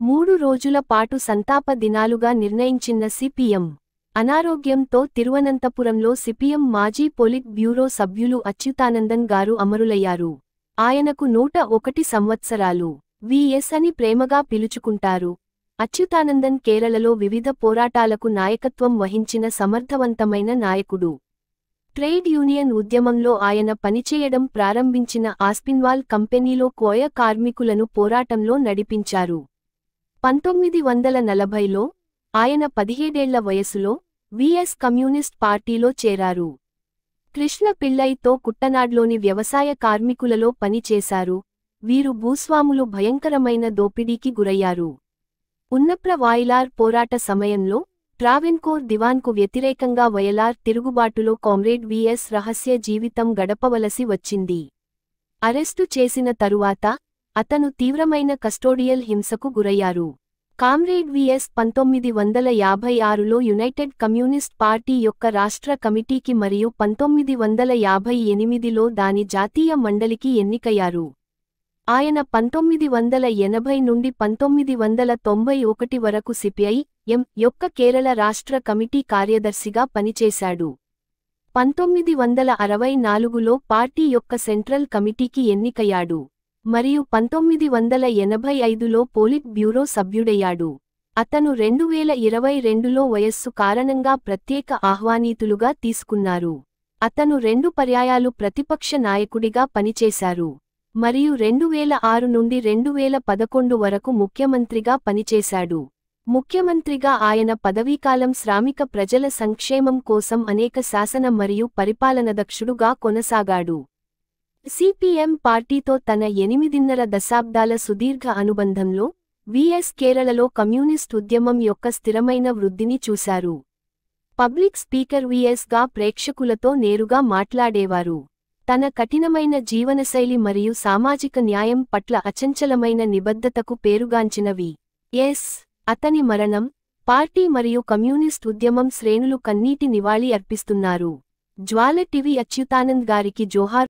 3 రోజుల పాటు సంతాప దినాలుగా నిర్ణయించిన సిపిఎం. అనారోగ్యంతో తిరువనంతపురంలో సిపిఎం మాజీ పొలిట్ బ్యూరో సభ్యులు అచ్యుతానందన్ గారు అమరులయ్యారు. ఆయనకు 101 సంవత్సరాలు. విఎస్ అని ప్రేమగా పిలుచుకుంటారు. అచ్యుతానందన్ కేరళలో వివిధ పోరాటాలకు నాయకత్వం వహించిన సమర్థవంతమైన నాయకుడు. ట్రేడ్ యూనియన్ ఉద్యమంలో ఆయన పనిచేయడం ప్రారంభించిన ఆస్పిన్వాల్ కంపెనీలో కోయ కార్మికులను పోరాటంలో నడిపించారు. 1940లో ఆయన 17 ఏళ్ల వయసులో విఎస్ కమ్యూనిస్ట్ పార్టీలో చేరారు. కృష్ణ పిళ్ళైతో కుట్టనాడ్లోని వ్యవసాయ కార్మికులలో పనిచేశారు. వీరు భూస్వాములు భయంకరమైన దోపిడీకి గురయ్యారు. ఉన్నప్ర వాయిలార్ పోరాట సమయంలో ట్రావెన్కోర్ దివాన్కు వ్యతిరేకంగా వయలార్ తిరుగుబాటులో కామ్రేడ్ విఎస్ రహస్య జీవితం గడపవలసి వచ్చింది. అరెస్టు చేసిన తరువాత అతను తీవ్రమైన కస్టోడియల్ హింసకు గురయ్యారు. కామ్రేడ్ విఎస్ 1956లో యునైటెడ్ కమ్యూనిస్ట్ పార్టీ యొక్క రాష్ట్ర కమిటీకి మరియు 1958లో దాని జాతీయ మండలికి ఎన్నికయ్యారు. ఆయన 1980 నుండి 1991 వరకు సిపిఐ-ఎం యొక్క కేరళ రాష్ట్ర కమిటీ కార్యదర్శిగా పనిచేశాడు. 1964లో పార్టీ యొక్క సెంట్రల్ కమిటీకి ఎన్నికయ్యాడు మరియు 1985లో పోలిట్ బ్యూరో సభ్యుడయ్యాడు. అతను 2022లో వయస్సు కారణంగా ప్రత్యేక ఆహ్వానితులుగా తీసుకున్నారు. అతను 2 పర్యాయాలు ప్రతిపక్ష నాయకుడిగా పనిచేశారు మరియు 2006 నుండి 2011 వరకు ముఖ్యమంత్రిగా పనిచేశాడు. ముఖ్యమంత్రిగా ఆయన పదవీకాలం శ్రామిక ప్రజల సంక్షేమం కోసం అనేక శాసన మరియు పరిపాలనదక్షుడుగా కొనసాగాడు. సిపిఎం పార్టీతో తన 8.5 దశాబ్దాల సుదీర్ఘ అనుబంధంలో విఎస్ కేరళలో కమ్యూనిస్ట్ ఉద్యమం యొక్క స్థిరమైన వృద్ధిని చూశారు. పబ్లిక్ స్పీకర్ విఎస్గా ప్రేక్షకులతో నేరుగా మాట్లాడేవారు. తన కఠినమైన జీవనశైలి మరియు సామాజిక న్యాయం పట్ల అచంచలమైన నిబద్ధతకు పేరుగాంచిన విఎస్ అతని మరణం పార్టీ మరియు కమ్యూనిస్ట్ ఉద్యమం శ్రేణులు కన్నీటి నివాళి అర్పిస్తున్నారు. జ్వాల టివి అచ్యుతానంద్ గారికి జోహార్.